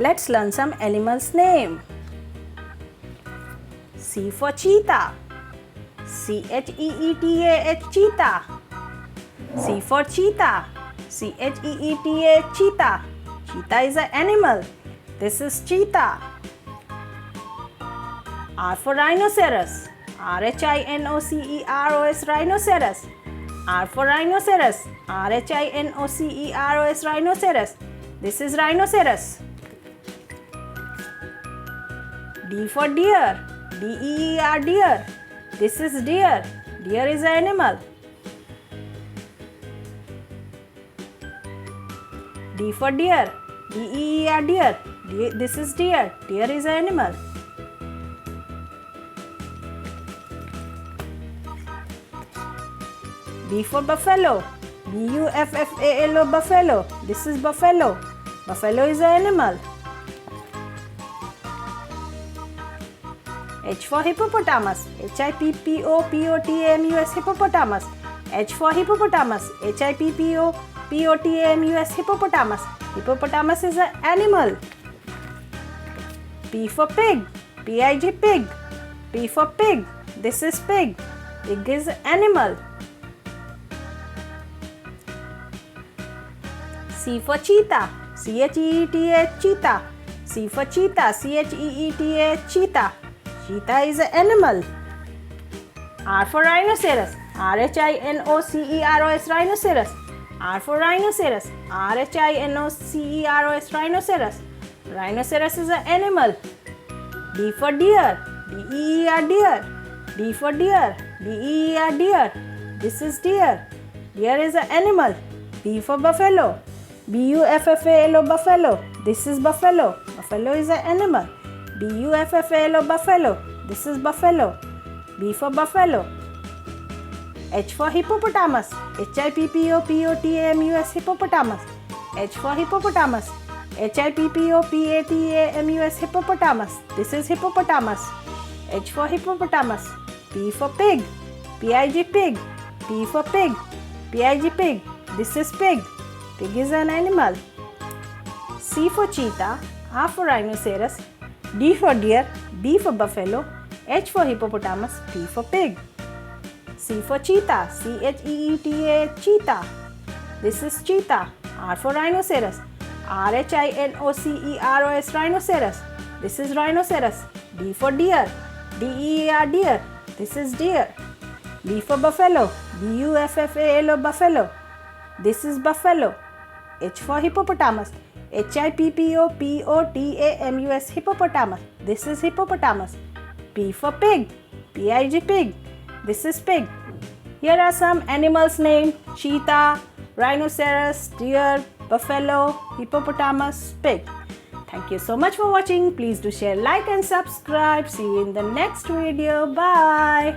Let's learn some animals' name. C for cheetah. C-H-E-E-T-A-H, cheetah. C for cheetah. C-H-E-E-T-A, cheetah. Cheetah is an animal. This is cheetah. R for rhinoceros. R-H-I-N-O-C-E-R-O-S, rhinoceros. R for rhinoceros. R-H-I-N-O-C-E-R-O-S, rhinoceros. This is rhinoceros. D for deer. D-E-E-R, deer. This is deer. Deer is an animal. D for deer. D-E-E-R, deer. This is deer. Deer is an animal. B for buffalo. B-U-F-F-A-L-O, buffalo. This is buffalo. Buffalo is an animal. H for hippopotamus. H-I-P-P-O-P-O-T-A-M-U-S, hippopotamus. H for hippopotamus. H-I-P-P-O-P-O-T-A-M-U-S, hippopotamus. Hippopotamus is an animal. P for pig. P-I-G, pig. P for pig. This is pig. Pig is an animal. C for cheetah. C-H-E-E-T-A, cheetah. C for cheetah. C-H-E-E-T-A, cheetah. Cheetah is an animal. R for rhinoceros. R-H-I-N-O-C-E-R-O-S, rhinoceros. R for rhinoceros. R-H-I-N-O-C-E-R-O-S, rhinoceros. Rhinoceros is an animal. D for deer. D-E-E-R, deer. D for deer. D-E-E-R, deer. This is deer. Deer is an animal. B for buffalo. B-U-F-F-A-L-O, buffalo. This is buffalo. Buffalo is an animal. B-U-F-F-A-L-O, buffalo. This is buffalo. B for buffalo. H for hippopotamus. H-I-P-P-O-P-O-T-A-M-U-S, hippopotamus. H for hippopotamus. H-I-P-P-O-P-A-T-A-M-U-S, hippopotamus. This is hippopotamus. H for hippopotamus. P for pig. P-I-G, pig. P for pig. P-I-G, pig. This is pig. Pig is an animal. C for cheetah. R for rhinoceros. D for deer. B for buffalo. H for hippopotamus. P for pig. C for cheetah. C-H-E-E-T-A, cheetah. This is cheetah. R for rhinoceros. R-H-I-N-O-C-E-R-O-S, rhinoceros. This is rhinoceros. D for deer. D-E-E-R, deer. This is deer. B for buffalo. B-U-F-F-A-L-O, buffalo. This is buffalo. H for hippopotamus. H-I-P-P-O-P-O-T-A-M-U-S, hippopotamus. This is hippopotamus. P for pig. P-I-G, pig. This is pig. Here are some animals' names: cheetah, rhinoceros, deer, buffalo, hippopotamus, pig. Thank you so much for watching. Please do share, like and subscribe. See you in the next video. Bye.